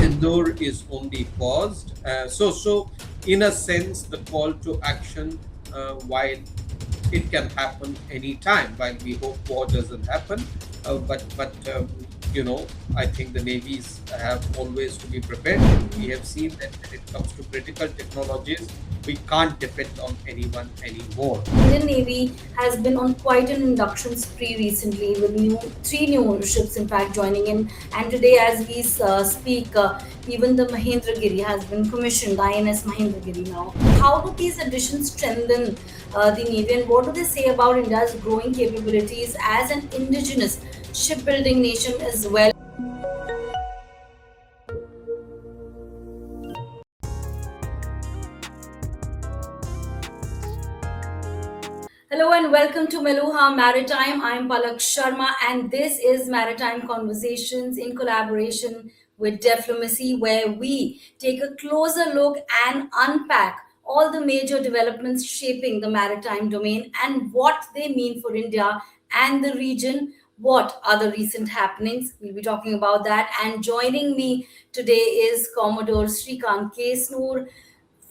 Sindoor is only paused. So in a sense, the call to action, while it can happen anytime, while we hope war doesn't happen, but I think the navies have always to be prepared. We have seen that when it comes to critical technologies, we can't depend on anyone anymore. Indian Navy has been on quite an induction spree recently, with three new ships, in fact, joining in. And today, as we speak, even the Mahendragiri has been commissioned, INS Mahendragiri now. How do these additions strengthen the Navy, and what do they say about India's growing capabilities as an indigenous shipbuilding nation as well? Hello and welcome to Meluha Maritime. I'm Palak Sharma, and this is Maritime Conversations in collaboration with Diplomacy, where we take a closer look and unpack all the major developments shaping the maritime domain and what they mean for India and the region. What are the recent happenings? We'll be talking about that. And joining me today is Commodore Srikant Kesnur,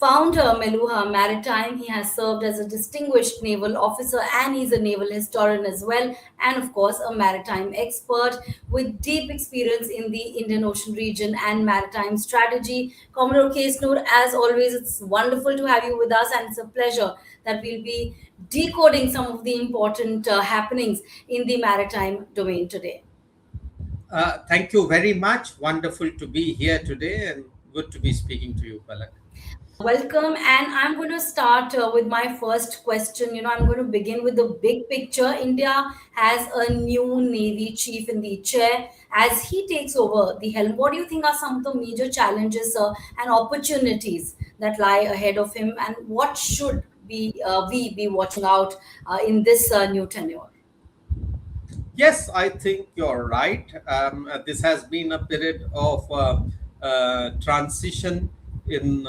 founder Meluha Maritime. He has served as a distinguished naval officer and he's a naval historian as well, and of course, a maritime expert with deep experience in the Indian Ocean region and maritime strategy. Commodore Kesnur, as always, it's wonderful to have you with us, and it's a pleasure that we'll be decoding some of the important happenings in the maritime domain today. Thank you very much. Wonderful to be here today and good to be speaking to you, Palak. Welcome, and I'm going to start with my first question. I'm going to begin with the big picture. India has a new Navy chief in the chair. As he takes over the helm, what do you think are some of the major challenges and opportunities that lie ahead of him, and what should we be watching out in this new tenure? Yes, I think you're right. This has been a period of transition in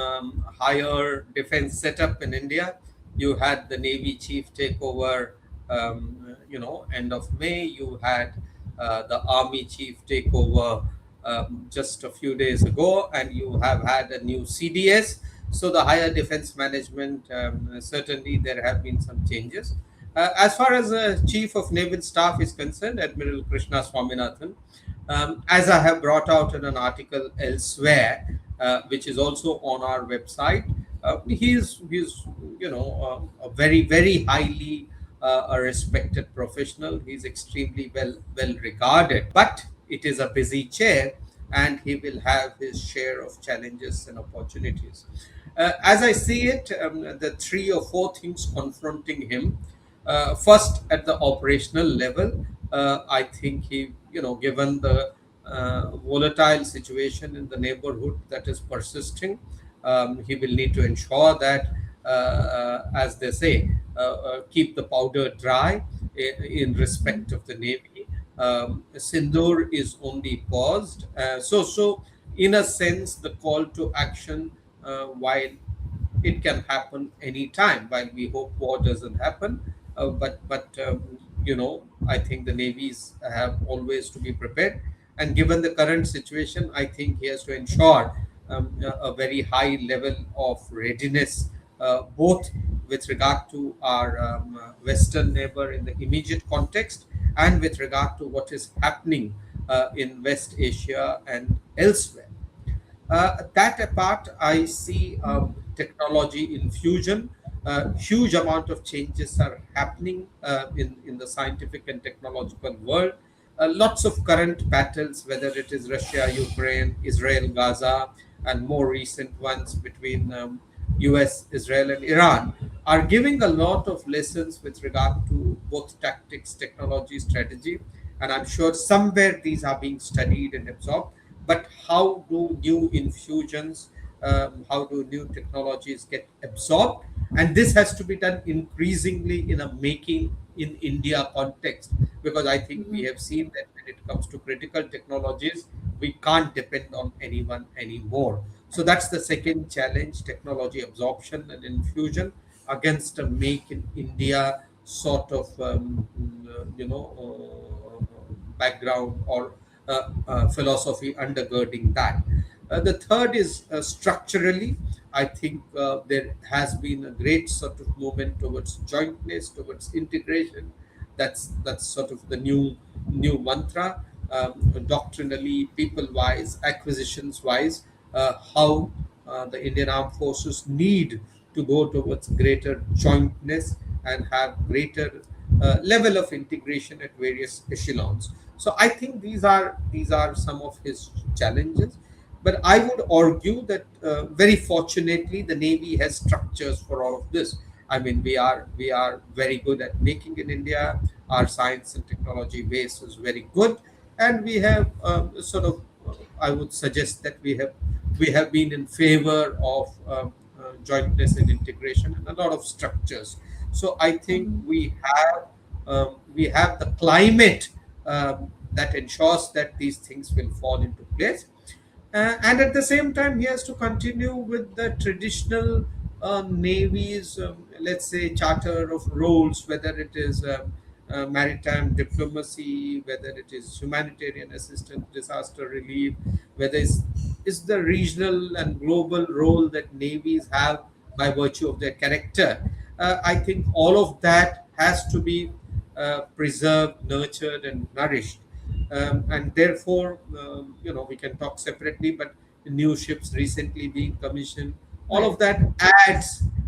higher defense setup in India. You had the Navy chief take over, end of May. You had the Army chief take over just a few days ago, and you have had a new CDS. So the higher defense management, certainly there have been some changes. As far as the Chief of Naval Staff is concerned, Admiral Krishna Swaminathan, as I have brought out in an article elsewhere, which is also on our website, he's a very highly a respected professional. He's extremely well regarded, but it is a busy chair, and he will have his share of challenges and opportunities. As I see it, the three or four things confronting him. First, at the operational level, I think given the volatile situation in the neighborhood that is persisting, he will need to ensure that, as they say, keep the powder dry in respect of the Navy. Sindoor is only paused. So, in a sense, the call to action, while it can happen anytime, while we hope war doesn't happen, but I think the navies have always to be prepared, and given the current situation, I think he has to ensure a very high level of readiness, both with regard to our western neighbor in the immediate context, and with regard to what is happening in West Asia and elsewhere. That apart, I see technology infusion. Huge amount of changes are happening in the scientific and technological world. Lots of current battles, whether it is Russia, Ukraine, Israel, Gaza, and more recent ones between US, Israel, and Iran, are giving a lot of lessons with regard to both tactics, technology, strategy. And I'm sure somewhere these are being studied and absorbed. But how do new infusions, how do new technologies get absorbed? And this has to be done increasingly in a making in India context, because I think we have seen that when it comes to critical technologies, we can't depend on anyone anymore. So that's the second challenge: technology absorption and infusion against a make in India sort of background or philosophy undergirding that. The third is structurally. I think there has been a great sort of movement towards jointness, towards integration. That's sort of the new mantra. Doctrinally, people-wise, acquisitions-wise, how the Indian Armed Forces need to go towards greater jointness and have greater level of integration at various echelons. So I think these are some of his challenges. But I would argue that very fortunately the Navy has structures for all of this. I mean, we are very good at making in India. Our science and technology base is very good, and we have sort of. I would suggest that we have been in favor of jointness and integration and a lot of structures. So I think we have the climate that ensures that these things will fall into place. And at the same time, he has to continue with the traditional navy's, let's say, charter of roles, whether it is maritime diplomacy, whether it is humanitarian assistance, disaster relief, whether is the regional and global role that navies have by virtue of their character. I think all of that has to be preserved, nurtured, and nourished. And therefore, we can talk separately, but new ships recently being commissioned, all Right. of that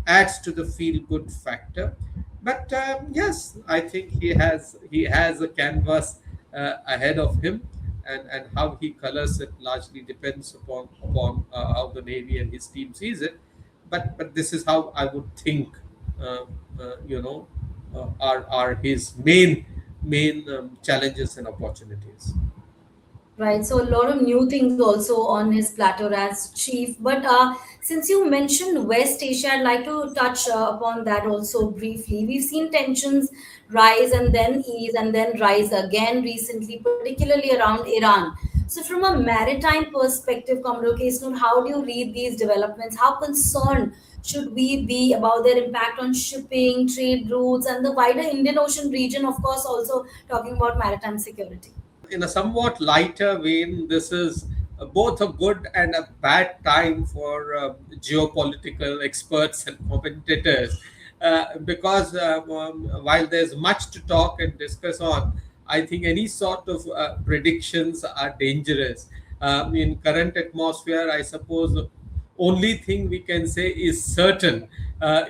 adds to the feel good factor. But yes, I think he has a canvas ahead of him, and how he colors it largely depends upon how the Navy and his team sees it. But this is how I would think. Uh, are his main challenges and opportunities. Right. So a lot of new things also on his platter as chief. But since you mentioned West Asia, I'd like to touch upon that also briefly. We've seen tensions rise and then ease and then rise again recently, particularly around Iran. So from a maritime perspective, Commodore Kesnur, how do you read these developments? How concerned should we be about their impact on shipping, trade routes, and the wider Indian Ocean region? Of course, also talking about maritime security. In a somewhat lighter vein, this is both a good and a bad time for geopolitical experts and commentators, because while there's much to talk and discuss on, I think any sort of predictions are dangerous. In current atmosphere, I suppose the only thing we can say is certain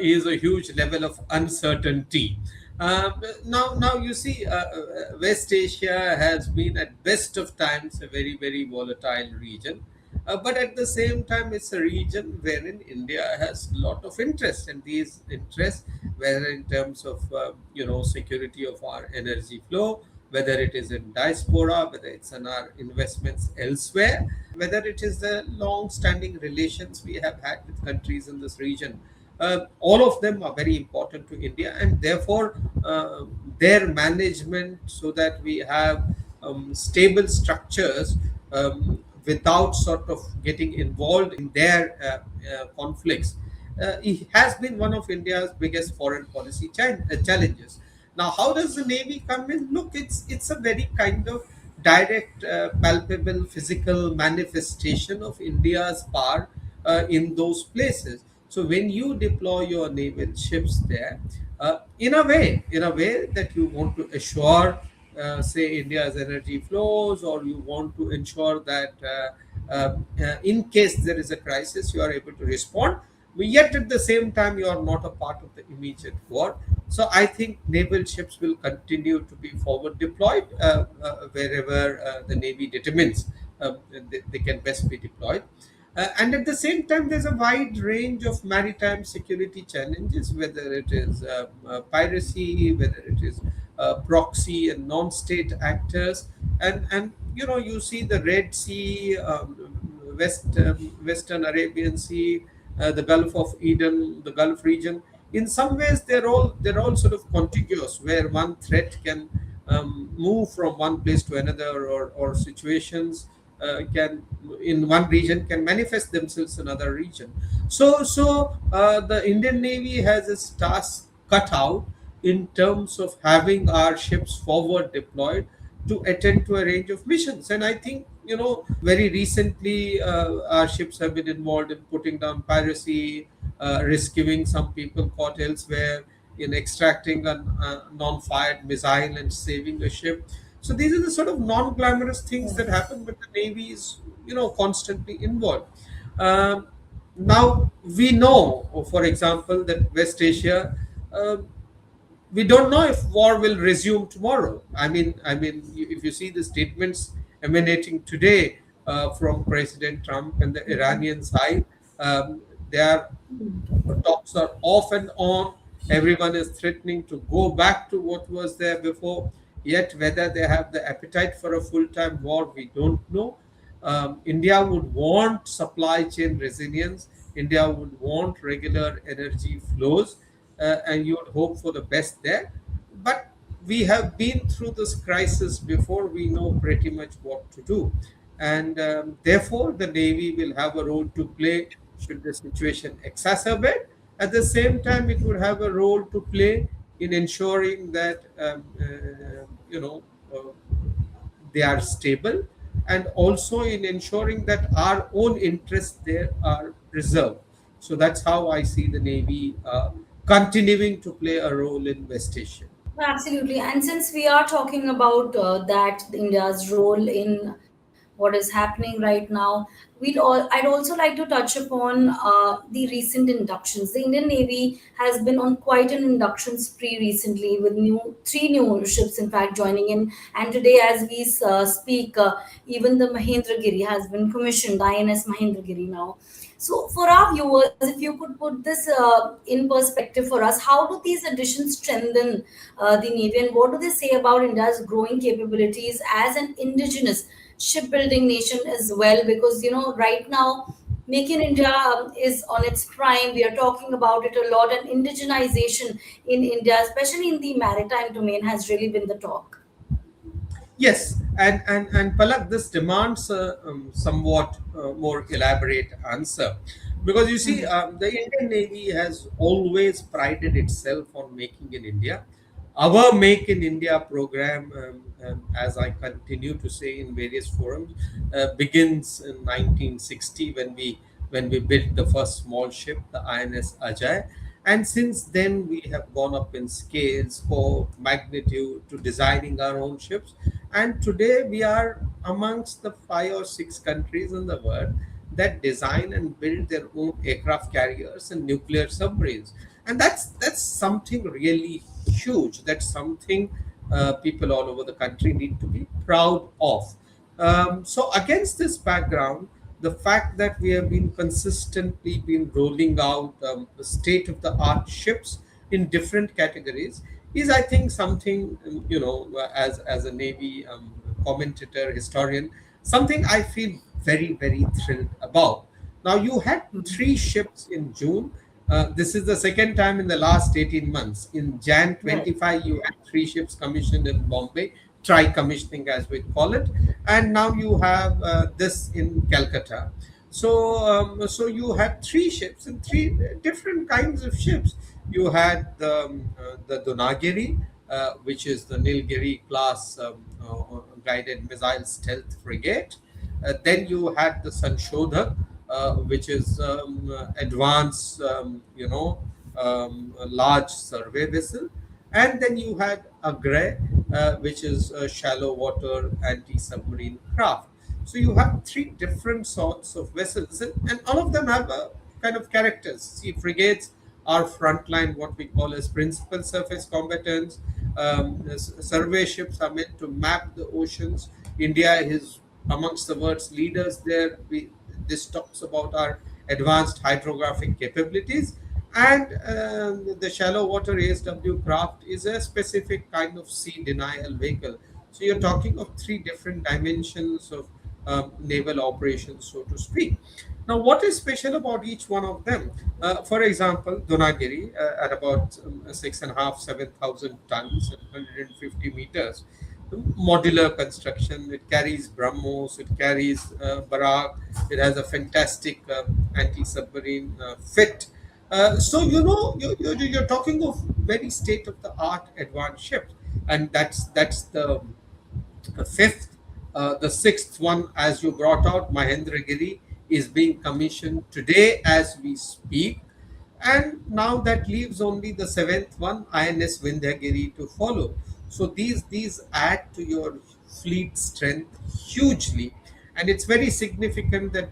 is a huge level of uncertainty. Now you see, West Asia has been at best of times a very very volatile region, but at the same time it's a region wherein India has a lot of interest, and these interests, whether in terms of security of our energy flow, whether it is in diaspora, whether it's in our investments elsewhere, whether it is the long-standing relations we have had with countries in this region. All of them are very important to India, and therefore their management, so that we have stable structures without sort of getting involved in their conflicts, it has been one of India's biggest foreign policy challenges. Now, how does the Navy come in? Look, it's a very kind of direct, palpable, physical manifestation of India's power in those places. So when you deploy your naval ships there, in a way that you want to assure, say, India's energy flows, or you want to ensure that in case there is a crisis, you are able to respond. But yet at the same time, you are not a part of the immediate war. So I think naval ships will continue to be forward deployed wherever the Navy determines they can best be deployed. And at the same time, there's a wide range of maritime security challenges, whether it is piracy, whether it is proxy and non-state actors, and you see the Red Sea, Western Arabian Sea, the Gulf of Eden, the Gulf region. In some ways, they're all sort of contiguous, where one threat can move from one place to another, or situations can in one region can manifest themselves in another region. So the Indian Navy has its task cut out in terms of having our ships forward deployed to attend to a range of missions. And I think very recently, our ships have been involved in putting down piracy, rescuing some people caught elsewhere, in extracting a non-fired missile and saving a ship. So these are the sort of non-glamorous things that happen, but the Navy is, constantly involved. Um, Now we know, for example, that West Asia. We don't know if war will resume tomorrow. I mean, if you see the statements emanating today from President Trump and the Iranian side, they are talks are off and on. Everyone is threatening to go back to what was there before. Yet, whether they have the appetite for a full time war, we don't know. India would want supply chain resilience. India would want regular energy flows, and you would hope for the best there. But we have been through this crisis before. We know pretty much what to do, and therefore the Navy will have a role to play should the situation exacerbate. At the same time, it would have a role to play in ensuring that uh, they are stable, and also in ensuring that our own interests there are preserved. So that's how I see the Navy continuing to play a role in West Asia. Absolutely. And since we are talking about that India's role in what is happening right now, I'd also like to touch upon the recent inductions. The Indian Navy has been on quite an induction spree recently, with three new ships, in fact, joining in. And today, as we speak, even the Mahendragiri has been commissioned, INS Mahendragiri now. So, for our viewers, if you could put this in perspective for us, how do these additions strengthen the Navy, and what do they say about India's growing capabilities as an indigenous shipbuilding nation as well? Because, right now, Make in India is on its prime. We are talking about it a lot, and indigenization in India, especially in the maritime domain, has really been the talk. Yes, and Palak, this demands a somewhat more elaborate answer, because you see, the Indian Navy has always prided itself on making in India. Our Make in India program, as I continue to say in various forums, begins in 1960 when we built the first small ship, the INS Ajay, and since then we have gone up in scales for magnitude to designing our own ships, and today we are amongst the 5 or 6 countries in the world that design and build their own aircraft carriers and nuclear submarines. And that's something really huge. That's something people all over the country need to be proud of. So against this background, the fact that we have been consistently been rolling out state of the art ships in different categories is, I think, something, as a Navy commentator, historian, something I feel very, very thrilled about. Now, you had three ships in June. This is the second time in the last 18 months. In Jan Right. 25, you had three ships commissioned in Bombay, try commissioning as we call it, and now you have this in Calcutta. So you had three ships and three different kinds of ships. You had the Donagiri, which is the Nilgiri class guided missile stealth frigate. Then you had the Sanshodhak, which is advanced, a large survey vessel. And then you had Agre, which is a shallow water anti-submarine craft. So you have three different sorts of vessels, and all of them have a kind of characters. See, frigates are frontline, what we call as principal surface combatants. Survey ships are meant to map the oceans. India is amongst the world's leaders there. This talks about our advanced hydrographic capabilities. And the shallow water ASW craft is a specific kind of sea denial vehicle. So you're talking of three different dimensions of naval operations, so to speak. Now, what is special about each one of them? For example, Donagiri, at about 6.5, 7,000 tons and 150 meters, modular construction. It carries BrahMos, it carries Barak, it has a fantastic anti-submarine fit. So you're talking of very state of the art advanced ships, and that's the fifth The sixth one, as you brought out, Mahendragiri, is being commissioned today as we speak. And now that leaves only the seventh one, INS Vindhyagiri, to follow. So these add to your fleet strength hugely, and it's very significant that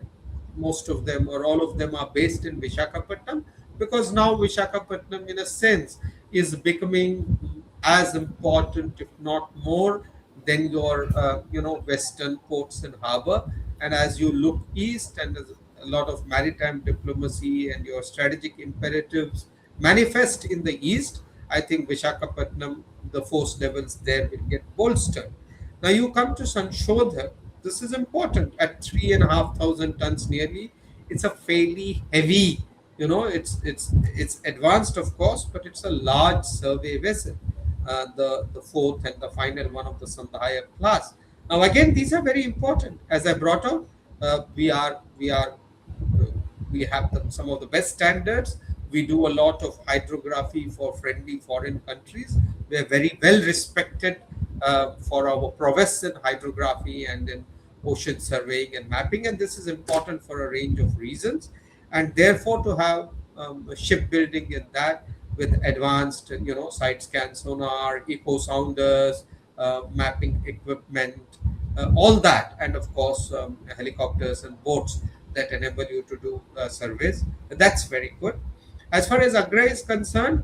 most of them or all of them are based in Vishakhapatnam, because now Vishakhapatnam, in a sense, is becoming as important, if not more, than your western ports and harbor. And as you look east, and as a lot of maritime diplomacy and your strategic imperatives manifest in the east, I think Vishakhapatnam, the force levels there will get bolstered. Now you come to Sanshodhak. This is important at 3,500 tons nearly. It's a fairly heavy, it's advanced, of course, but it's a large survey vessel, the fourth and the final one of the Sandhaya class. Now again, these are very important. As I brought out, uh, we have some of the best standards. We do a lot of hydrography for friendly foreign countries. We are very well respected for our prowess in hydrography and in ocean surveying and mapping, and this is important for a range of reasons. And therefore, to have shipbuilding in that, with advanced, side scan sonar, echo sounders, mapping equipment, all that, and of course helicopters and boats that enable you to do surveys. That's very good. As far as Agra is concerned,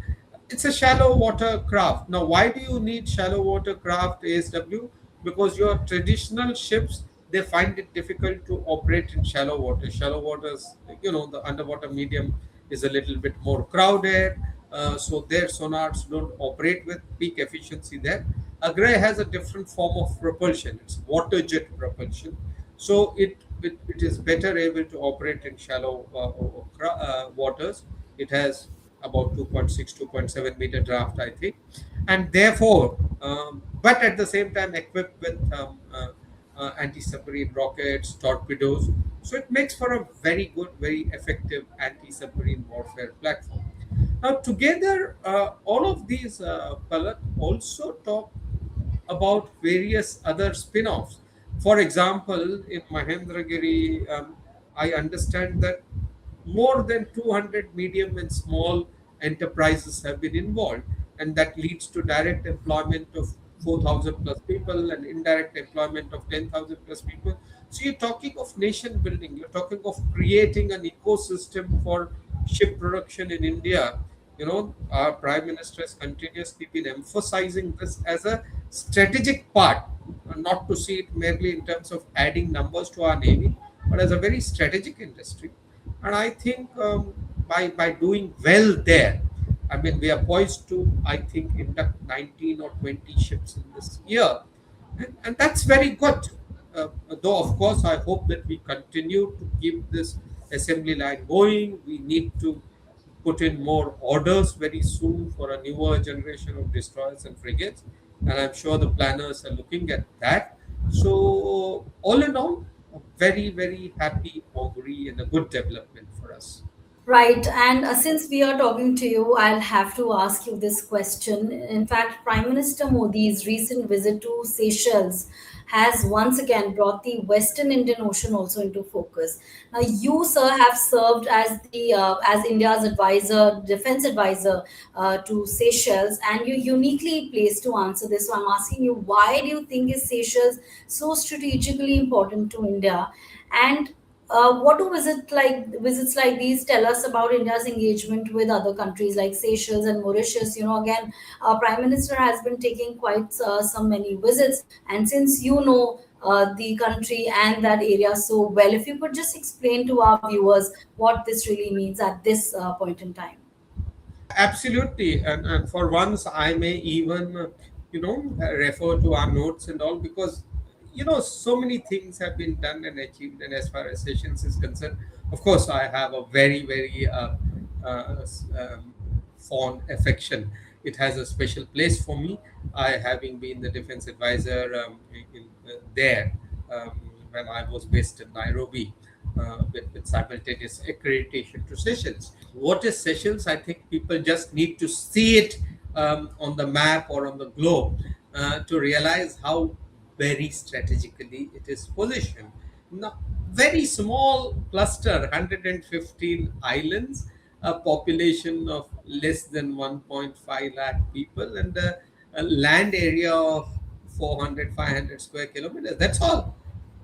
it's a shallow water craft. Now, why do you need shallow water craft, ASW? Because your traditional ships, they find it difficult to operate in shallow water. Shallow waters, the underwater medium is a little bit more crowded, so their sonars don't operate with peak efficiency there. Agra has a different form of propulsion. It's water jet propulsion, so it is better able to operate in shallow waters. It has about 2.6, 2.7 meter draft, I think, and therefore, but at the same time equipped with anti-submarine rockets, torpedoes. So it makes for a very good, very effective anti-submarine warfare platform. Now, together, all of these, Palak, also talk about various other spin-offs. For example, in Mahendragiri, I understand that more than 200 medium and small enterprises have been involved, and that leads to direct employment of 4,000 plus people and indirect employment of 10,000 plus people. So you're talking of nation building, you're talking of creating an ecosystem for ship production in India. Our Prime Minister has continuously been emphasizing this as a strategic part, not to see it merely in terms of adding numbers to our Navy, but as a very strategic industry. And I think by doing well there, I mean, we are poised to, I think, induct 19 or 20 ships in this year. And that's very good. Though, of course, I hope that we continue to keep this assembly line going. We need to put in more orders very soon for a newer generation of destroyers and frigates. And I'm sure the planners are looking at that. So, all in all, a very, very happy augury and a good development for us. Right, and since we are talking to you, I'll have to ask you this question. In fact, Prime Minister Modi's recent visit to Seychelles has once again brought the Western Indian Ocean also into focus. Now, you, sir, have served as the as India's advisor, defense advisor to Seychelles, and you're uniquely placed to answer this. So, I'm asking you, why do you think is Seychelles so strategically important to India? And what do visits like these tell us about India's engagement with other countries like Seychelles and Mauritius? Again, our Prime Minister has been taking quite some many visits, and since you know the country and that area so well, if you could just explain to our viewers what this really means at this point in time. Absolutely, and for once, I may even, refer to our notes and all, because so many things have been done and achieved. And as far as Sessions is concerned, of course, I have a very, very fond affection. It has a special place for me. I, having been the defense advisor there when I was based in Nairobi, with simultaneous accreditation to Sessions. What is Seychelles? I think people just need to see it on the map or on the globe to realize how very strategically it is positioned. Now, very small cluster, 115 islands, a population of less than 1.5 lakh people, and a land area of 400, 500 square kilometers. That's all.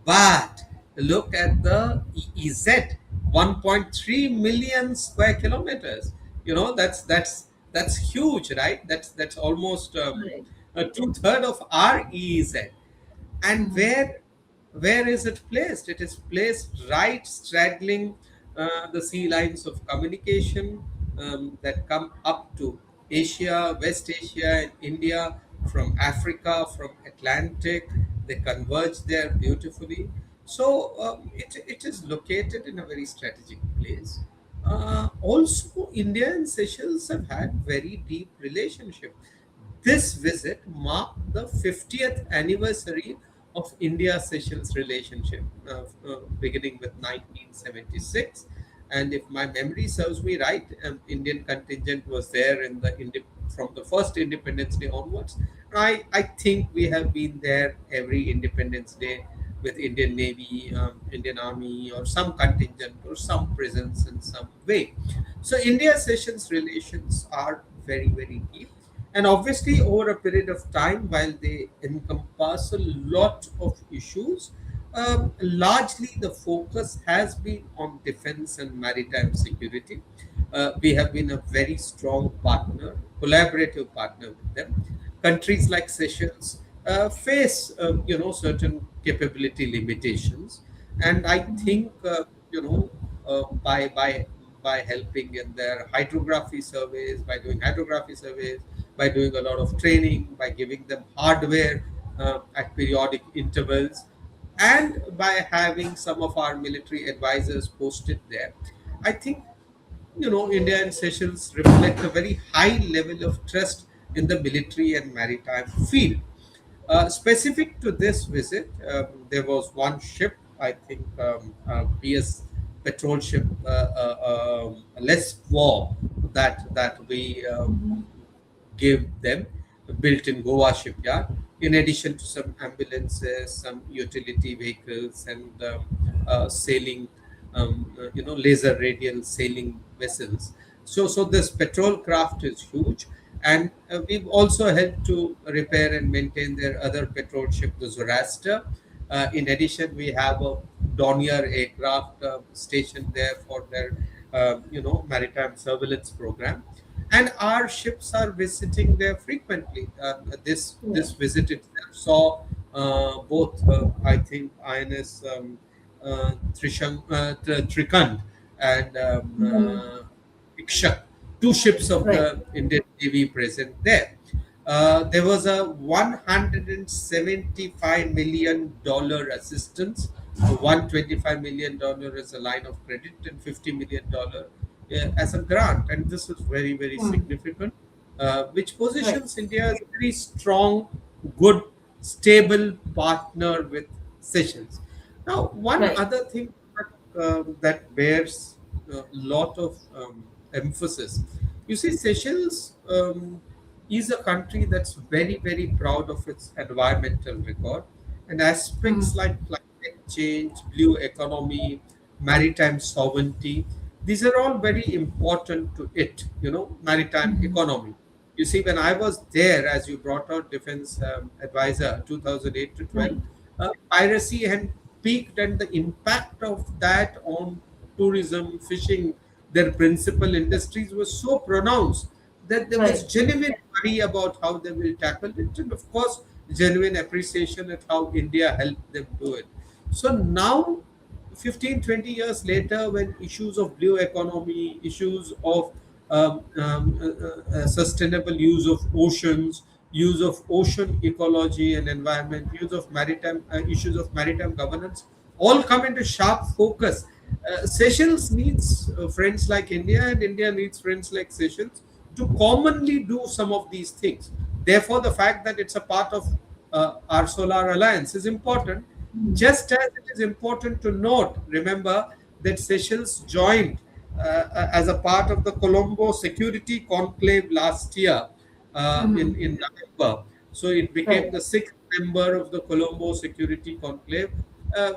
But look at the EEZ, 1.3 million square kilometers. That's huge, right? That's almost Right. a two-third of our EEZ. And Mm-hmm. where is it placed? It is placed right straddling the sea lines of communication that come up to Asia, West Asia, and India, from Africa, from Atlantic. They converge there beautifully. So it is located in a very strategic place. Also, India and Seychelles have had very deep relationship. This visit marked the 50th anniversary of India-Seychelles relationship, beginning with 1976. And if my memory serves me right, Indian contingent was there from the first Independence Day onwards. I think we have been there every Independence Day with Indian Navy, Indian Army, or some contingent or some presence in some way. So India-Seychelles relations are very, very deep. And obviously, over a period of time, while they encompass a lot of issues, largely the focus has been on defense and maritime security. We have been a very strong partner, collaborative partner with them. Countries like Seychelles face, certain capability limitations, and I think, you know, by helping in their hydrography surveys, by doing hydrography surveys, by doing a lot of training, by giving them hardware at periodic intervals, and by having some of our military advisors posted there. I think, India and Seychelles reflect a very high level of trust in the military and maritime field. Specific to this visit, there was one ship, I think, PS petrol ship, less war, that we gave them, built in Goa shipyard, in addition to some ambulances, some utility vehicles, and sailing, laser radial sailing vessels. So this patrol craft is huge, and we've also helped to repair and maintain their other patrol ship, the Zoroaster. In addition, we have a Dornier aircraft stationed there for their, maritime surveillance program, and our ships are visiting there frequently. This Yeah. visit itself saw both, I think, INS Trikant and Mm-hmm. Ikshak, two ships of Right. the Indian Navy present there. There was a $175 million assistance. $125 million as a line of credit, and $50 million as a grant, and this is very, very Mm. significant, which Right. positions India as a very strong, good, stable partner with Seychelles. Now, one Right. other thing that bears a lot of emphasis. You see, Seychelles is a country that's very, very proud of its environmental record, and aspects Mm. like climate change, blue economy, maritime sovereignty. These are all very important to it, maritime Mm-hmm. economy. You see, when I was there, as you brought out defense advisor, 2008 to 12, Right. piracy had peaked, and the impact of that on tourism, fishing, their principal industries was so pronounced that there was Right. genuine worry about how they will tackle it, and of course, genuine appreciation at how India helped them do it. So now, 15, 20 years later, when issues of blue economy, issues of sustainable use of oceans, use of ocean ecology and environment, use of maritime issues of maritime governance, all come into sharp focus. Seychelles needs friends like India, and India needs friends like Seychelles to commonly do some of these things. Therefore, the fact that it's a part of our solar alliance is important. Just as it is important to note, remember that Seychelles joined as a part of the Colombo Security Conclave last year, Mm-hmm. in November. So it became Right. the sixth member of the Colombo Security Conclave,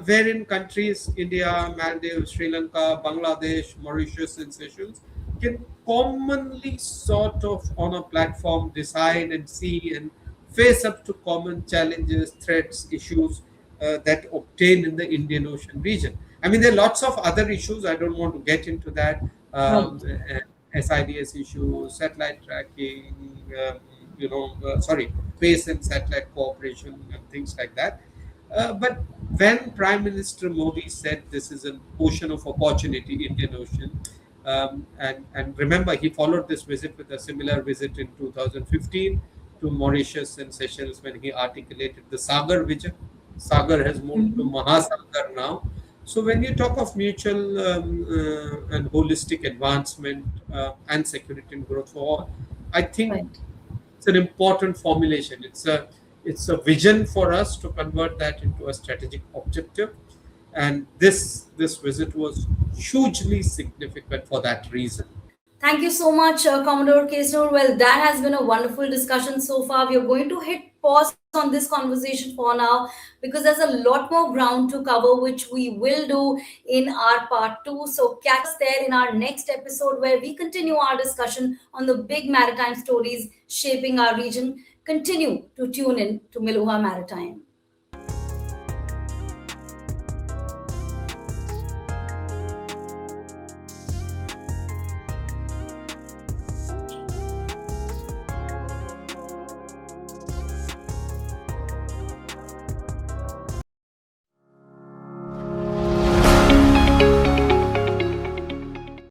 wherein countries India, Maldives, Sri Lanka, Bangladesh, Mauritius, and Seychelles can commonly sort of on a platform decide and see and face up to common challenges, threats, issues that obtain in the Indian Ocean region. I mean, there are lots of other issues. I don't want to get into that. Right. SIDS issues, satellite tracking, space and satellite cooperation and things like that. But when Prime Minister Modi said this is an ocean of opportunity, Indian Ocean, and remember he followed this visit with a similar visit in 2015 to Mauritius and Seychelles when he articulated the Sagar vision. Sagar has moved to Mhm. Mahasagar now. So when you talk of mutual and holistic advancement and security and growth for all, I think Right. it's an important formulation. It's a vision for us to convert that into a strategic objective, and this visit was hugely significant for that reason. Thank you so much, Commodore Kesnur. Well, that has been a wonderful discussion so far. We are going to hit pause on this conversation for now because there's a lot more ground to cover, which we will do in our part two. So, catch us there in our next episode where we continue our discussion on the big maritime stories shaping our region. Continue to tune in to Meluha Maritime.